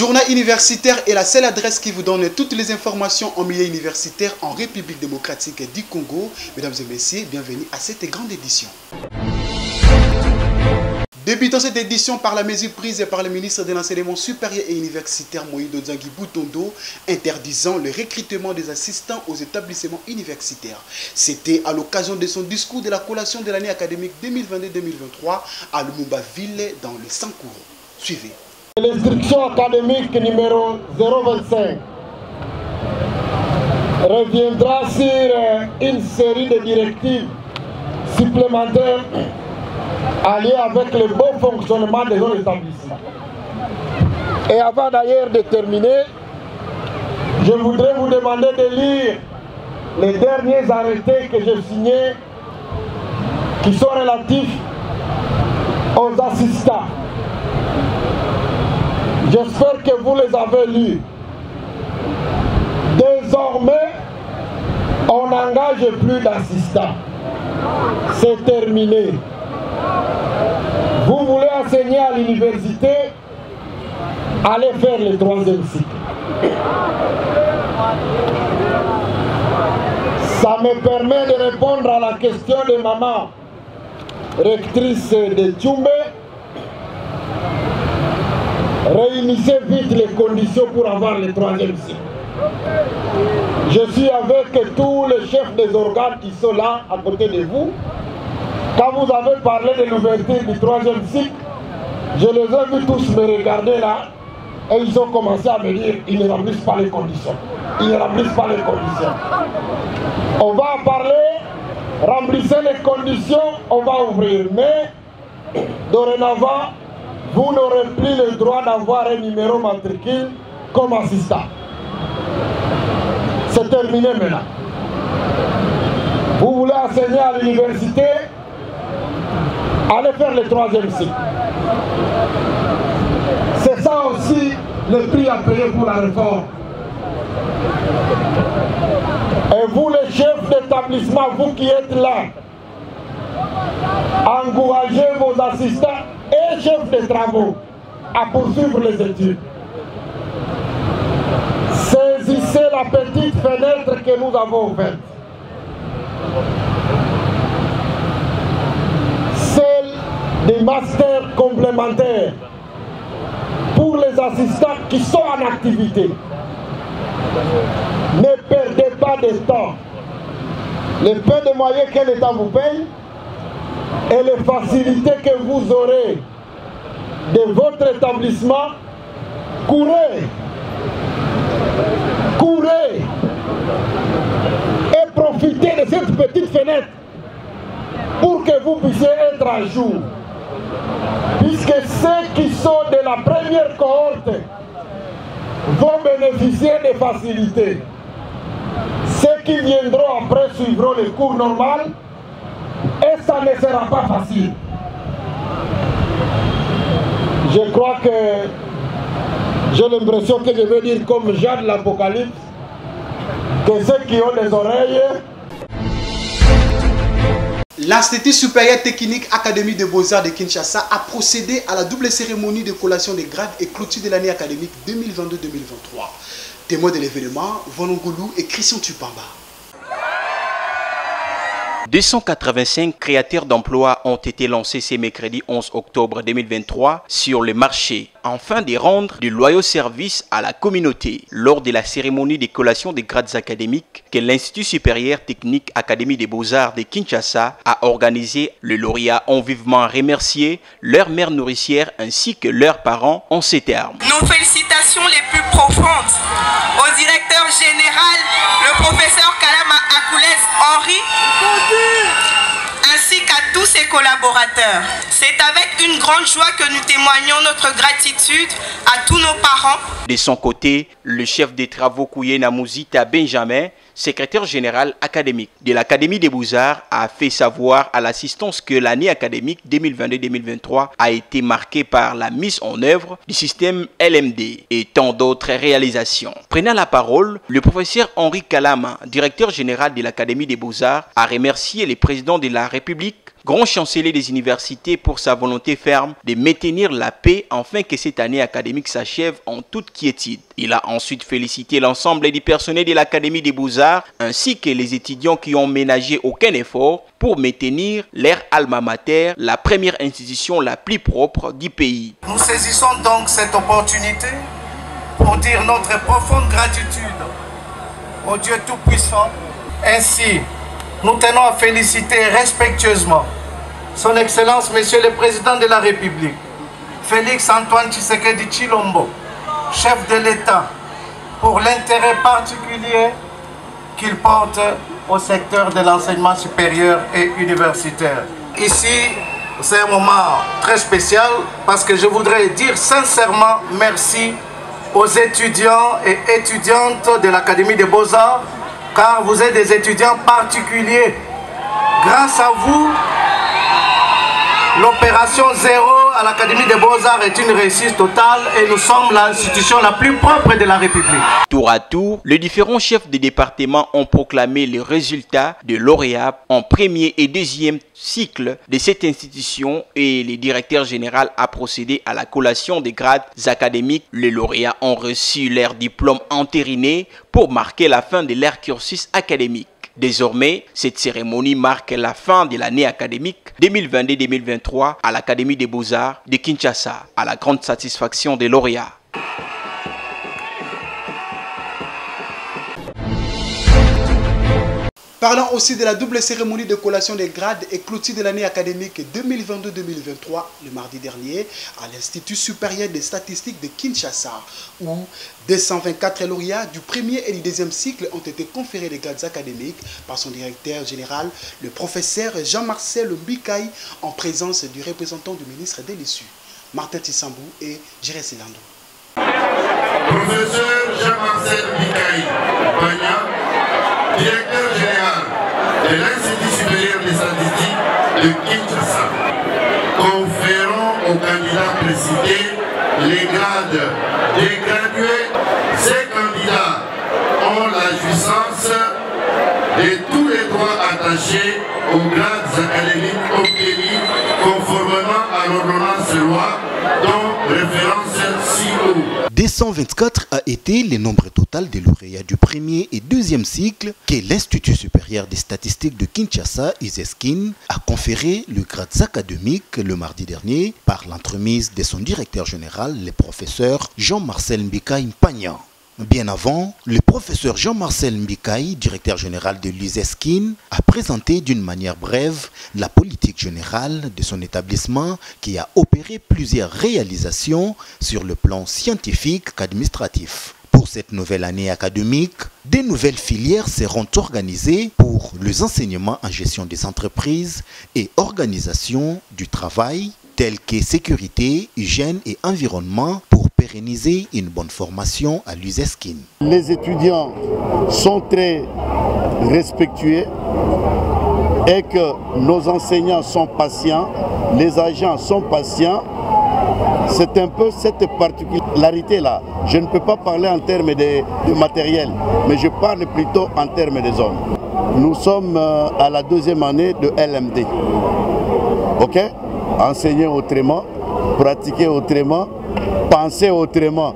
Journal universitaire est la seule adresse qui vous donne toutes les informations en milieu universitaire en République démocratique du Congo. Mesdames et messieurs, bienvenue à cette grande édition. Débutant cette édition par la mesure prise par le ministre de l'Enseignement supérieur et universitaire Moïdo Nzangi Boutondo, interdisant le recrutement des assistants aux établissements universitaires. C'était à l'occasion de son discours de la collation de l'année académique 2022-2023 à Lumumba-Ville dans le Sankouro. Suivez. L'instruction académique numéro 025 reviendra sur une série de directives supplémentaires alliées avec le bon fonctionnement de nos établissements. Et avant d'ailleurs de terminer, je voudrais vous demander de lire les derniers arrêtés que j'ai signés qui sont relatifs aux assistants. J'espère que vous les avez lus. Désormais, on n'engage plus d'assistants. C'est terminé. Vous voulez enseigner à l'université, allez faire le 3e cycle. Ça me permet de répondre à la question de maman, rectrice de Tchumbe. Réunissez vite les conditions pour avoir le 3e cycle. Je suis avec tous les chefs des organes qui sont là, à côté de vous. Quand vous avez parlé de l'ouverture du 3e cycle, je les ai vus tous me regarder là, et ils ont commencé à me dire qu'ils ne remplissent pas les conditions. Ils ne remplissent pas les conditions. On va en parler, remplissez les conditions, on va ouvrir. Mais, dorénavant, vous n'aurez plus le droit d'avoir un numéro matricule comme assistant. C'est terminé maintenant. Vous voulez enseigner à l'université, allez faire le 3e cycle. C'est ça aussi le prix à payer pour la réforme. Et vous les chefs d'établissement, vous qui êtes là, encouragez vos assistants et chefs de travaux à poursuivre les études. Saisissez la petite fenêtre que nous avons ouverte. Celle des masters complémentaires pour les assistants qui sont en activité. Ne perdez pas de temps. Le peu de moyens que l'État vous paye et les facilités que vous aurez de votre établissement, courez, courez et profitez de cette petite fenêtre pour que vous puissiez être à jour. Puisque ceux qui sont de la première cohorte vont bénéficier des facilités. Ceux qui viendront après suivront le cours normal. Et ça ne sera pas facile. Je crois que j'ai l'impression que je vais dire comme Jean de l'Apocalypse, que ceux qui ont des oreilles. L'Institut supérieur technique Académie des Beaux-Arts de Kinshasa a procédé à la double cérémonie de collation des grades et clôture de l'année académique 2022-2023. Témoins de l'événement, Vonongulu et Christian Tupamba. 285 créateurs d'emplois ont été lancés ce mercredi 11 octobre 2023 sur le marché, afin de rendre de loyaux services à la communauté. Lors de la cérémonie de collation des grades académiques que l'Institut supérieur technique Académie des Beaux-Arts de Kinshasa a organisé, les lauréats ont vivement remercié leur mère nourricière ainsi que leurs parents en ces termes. Nos félicitations les plus profondes au directeur général, le professeur Kalama Akoulès Henri, ainsi qu'à tous ses collaborateurs. C'est avec une grande joie que nous témoignons notre gratitude à tous nos parents. De son côté, le chef des travaux Kouyena Mouzita Benjamin, secrétaire général académique de l'Académie des Beaux-Arts, a fait savoir à l'assistance que l'année académique 2022-2023 a été marquée par la mise en œuvre du système LMD et tant d'autres réalisations. Prenant la parole, le professeur Henri Kalama, directeur général de l'Académie des Beaux-Arts, a remercié le président de la République grand chancelier des universités, pour sa volonté ferme de maintenir la paix afin que cette année académique s'achève en toute quiétude. Il a ensuite félicité l'ensemble du personnel de l'Académie des Beaux-Arts ainsi que les étudiants qui ont ménagé aucun effort pour maintenir leur alma mater, la première institution la plus propre du pays. Nous saisissons donc cette opportunité pour dire notre profonde gratitude au Dieu Tout-Puissant. Ainsi, nous tenons à féliciter respectueusement Son Excellence, Monsieur le Président de la République, Félix Antoine Tshisekedi Tshilombo, chef de l'État, pour l'intérêt particulier qu'il porte au secteur de l'enseignement supérieur et universitaire. Ici, c'est un moment très spécial parce que je voudrais dire sincèrement merci aux étudiants et étudiantes de l'Académie des Beaux-Arts, car vous êtes des étudiants particuliers. Grâce à vous, l'opération Zéro à l'Académie des Beaux-Arts est une réussite totale et nous sommes l'institution la plus propre de la République. Tour à tour, les différents chefs de département ont proclamé les résultats de lauréats en premier et deuxième cycle de cette institution et le directeur général a procédé à la collation des grades académiques. Les lauréats ont reçu leur diplôme entériné pour marquer la fin de leur cursus académique. Désormais, cette cérémonie marque la fin de l'année académique 2022-2023 à l'Académie des Beaux-Arts de Kinshasa, à la grande satisfaction des lauréats. Parlant aussi de la double cérémonie de collation des grades et clôture de l'année académique 2022-2023, le mardi dernier, à l'Institut supérieur des statistiques de Kinshasa, où 224 lauréats du premier et du deuxième cycle ont été conférés des grades académiques par son directeur général, le professeur Jean-Marcel Mbikaï, en présence du représentant du ministre de l'Issu, Martin Tissambou et Jéré Silando. Professeur Jean-Marcel Mbikaï, directeur général de l'Institut supérieur des statistiques de Kinshasa, conférant aux candidats précités les grades des gradués. Ces candidats ont la jouissance de tous les droits attachés aux grades académiques obtenus conformément à l'ordonnance loi dont référence ci-haut. 224 a été le nombre total des lauréats du premier et deuxième cycle que l'Institut supérieur des statistiques de Kinshasa, ISESKIN, a conféré le grade académique le mardi dernier par l'entremise de son directeur général, le professeur Jean-Marcel Mbikaï Mpagna. Bien avant, le professeur Jean-Marcel Mbikaï, directeur général de l'ISESKIN, a présenté d'une manière brève la politique générale de son établissement qui a opéré plusieurs réalisations sur le plan scientifique qu'administratif. Pour cette nouvelle année académique, des nouvelles filières seront organisées pour les enseignements en gestion des entreprises et organisation du travail, tels que sécurité, hygiène et environnement pour pérenniser une bonne formation à l'ISESKIN. Les étudiants sont très respectueux et que nos enseignants sont patients, les agents sont patients. C'est un peu cette particularité-là. Je ne peux pas parler en termes de matériel, mais je parle plutôt en termes des hommes. Nous sommes à la deuxième année de LMD. Ok? Enseigner autrement, pratiquer autrement, penser autrement.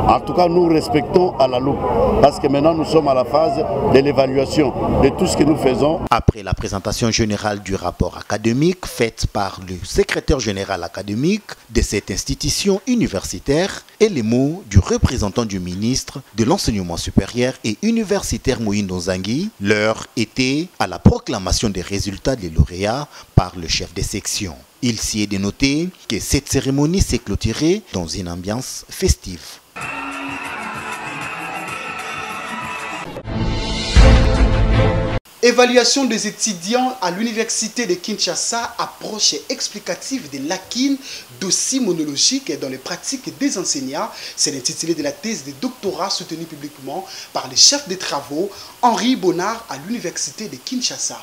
En tout cas, nous respectons à la loupe. Parce que maintenant, nous sommes à la phase de l'évaluation de tout ce que nous faisons. Après la présentation générale du rapport académique faite par le secrétaire général académique de cette institution universitaire et les mots du représentant du ministre de l'enseignement supérieur et universitaire Moïndo Nzangi, l'heure était à la proclamation des résultats des lauréats par le chef de section. Il s'y est de noter que cette cérémonie s'est clôturée dans une ambiance festive. Évaluation des étudiants à l'université de Kinshasa, approche explicative des lacunes dossiers monologiques dans les pratiques des enseignants. C'est l'intitulé de la thèse de doctorat soutenue publiquement par le chef de travaux Henri Bonnard à l'université de Kinshasa.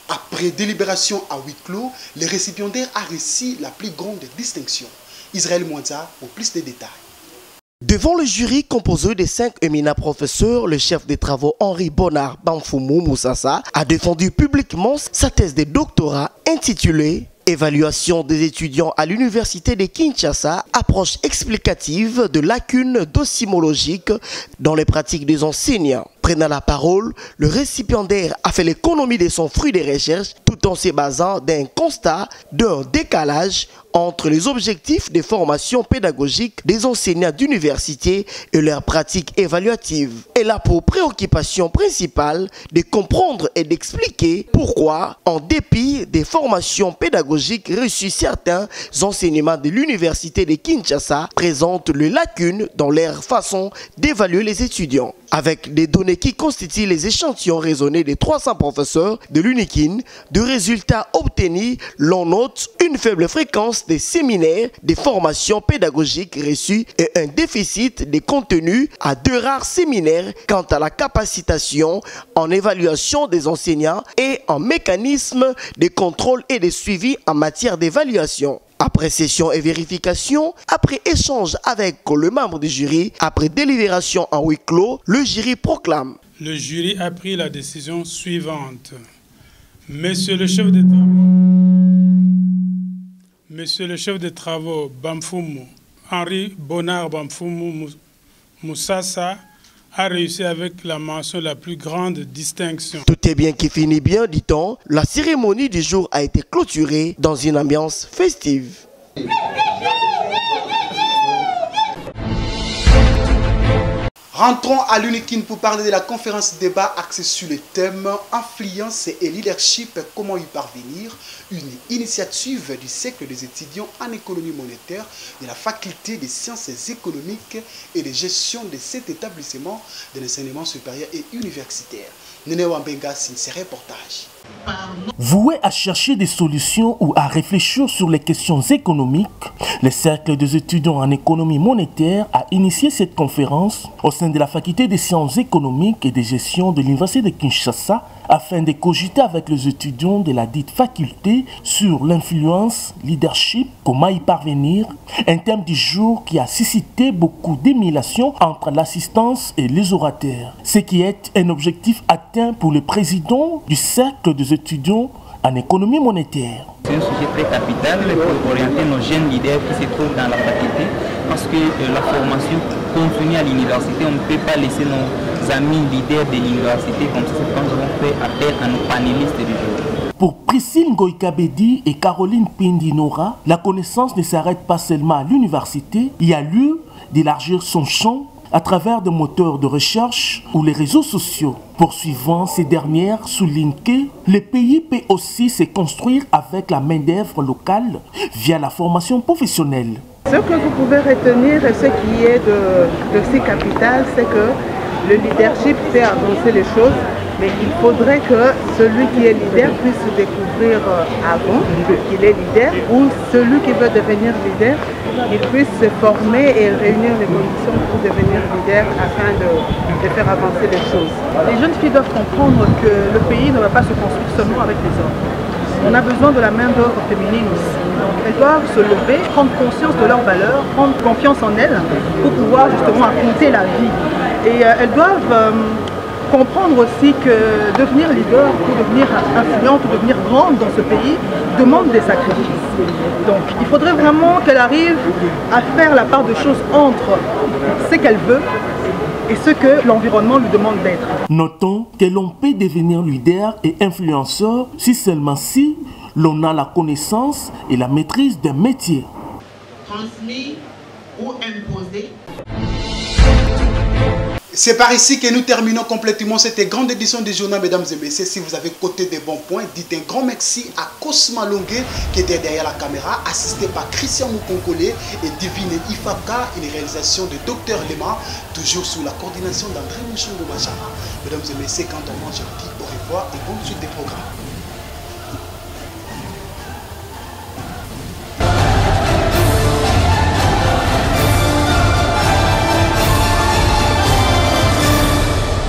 Après délibération à huis clos, le récipiendaire a reçu la plus grande distinction. Israël Mwanza pour plus de détails. Devant le jury composé des 5 éminents professeurs, le chef des travaux Henri Bonnard Bamfoumou Moussassa a défendu publiquement sa thèse de doctorat intitulée « Évaluation des étudiants à l'université de Kinshasa, approche explicative de lacunes docimologiques dans les pratiques des enseignants ». Prenant la parole, le récipiendaire a fait l'économie de son fruit de recherche tout en se basant d'un constat d'un décalage entre les objectifs de formation pédagogique des enseignants d'université et leurs pratiques évaluatives. Elle a pour préoccupation principale de comprendre et d'expliquer pourquoi, en dépit des formations pédagogiques reçues, certains enseignements de l'université de Kinshasa présentent les lacunes dans leur façon d'évaluer les étudiants. Avec des données qui constituent les échantillons raisonnés des 300 professeurs de l'UNIKIN, de résultats obtenus, l'on note une faible fréquence des séminaires, des formations pédagogiques reçues et un déficit de contenu à 2 rares séminaires quant à la capacitation en évaluation des enseignants et en mécanisme de contrôle et de suivi en matière d'évaluation. Après session et vérification, après échange avec le membre du jury, après délibération en huis clos, le jury proclame. Le jury a pris la décision suivante. Monsieur le chef de travaux Bamfoumou, Henri Bonnard Bamfoumou Moussassa, a réussi avec la mention la plus grande distinction. Tout est bien qui finit bien, dit-on. La cérémonie du jour a été clôturée dans une ambiance festive. Rentrons à l'UNIKIN pour parler de la conférence débat axée sur le thème influence et leadership, comment y parvenir, une initiative du cercle des étudiants en économie monétaire de la faculté des sciences économiques et de gestion de cet établissement de l'enseignement supérieur et universitaire. Néné Wambenga signe ses reportages. Voué à chercher des solutions ou à réfléchir sur les questions économiques, le Cercle des étudiants en économie monétaire a initié cette conférence au sein de la faculté des sciences économiques et de gestion de l'université de Kinshasa afin de cogiter avec les étudiants de la dite faculté sur l'influence, leadership, comment y parvenir, un thème du jour qui a suscité beaucoup d'émulation entre l'assistance et les orateurs, ce qui est un objectif atteint pour le président du Cercle des étudiants en économie monétaire. C'est un sujet très capital pour orienter nos jeunes leaders qui se trouvent dans la faculté parce que la formation continue à l'université, on ne peut pas laisser nos amis leaders de l'université comme ça, c'est quand nous avons fait appel à nos panélistes du jour. Pour Priscille Ngoïkabedi et Caroline Pindinora, la connaissance ne s'arrête pas seulement à l'université, il y a lieu d'élargir son champ à travers des moteurs de recherche ou les réseaux sociaux. Poursuivant ces dernières, souligne que le pays peut aussi se construire avec la main-d'œuvre locale via la formation professionnelle. Ce que vous pouvez retenir et ce qui est de ces capitales, c'est que le leadership fait avancer les choses, mais il faudrait que celui qui est leader puisse se découvrir avant qu'il est leader, ou celui qui veut devenir leader, il puisse se former et réunir les conditions pour devenir leader afin de faire avancer les choses. Les jeunes filles doivent comprendre que le pays ne va pas se construire seulement avec les hommes. On a besoin de la main-d'œuvre féminine aussi. Donc elles doivent se lever, prendre conscience de leurs valeurs, prendre confiance en elles pour pouvoir justement affronter la vie. Et elles doivent comprendre aussi que devenir leader ou devenir influente ou devenir grande dans ce pays demande des sacrifices. Donc il faudrait vraiment qu'elle arrive à faire la part de choses entre ce qu'elle veut et ce que l'environnement lui demande d'être. Notons que l'on peut devenir leader et influenceur si seulement si l'on a la connaissance et la maîtrise d'un métier. Transmis ou imposé. C'est par ici que nous terminons complètement cette grande édition du journal, mesdames et messieurs. Si vous avez coté des bons points, dites un grand merci à Cosma Longue qui était derrière la caméra, assisté par Christian Moukonkole et Divine Ifaka, une réalisation de Dr Lema, toujours sous la coordination d'André Mouchongo Machara. Mesdames et messieurs, quant à moi, je vous dis au revoir et bonne suite des programmes.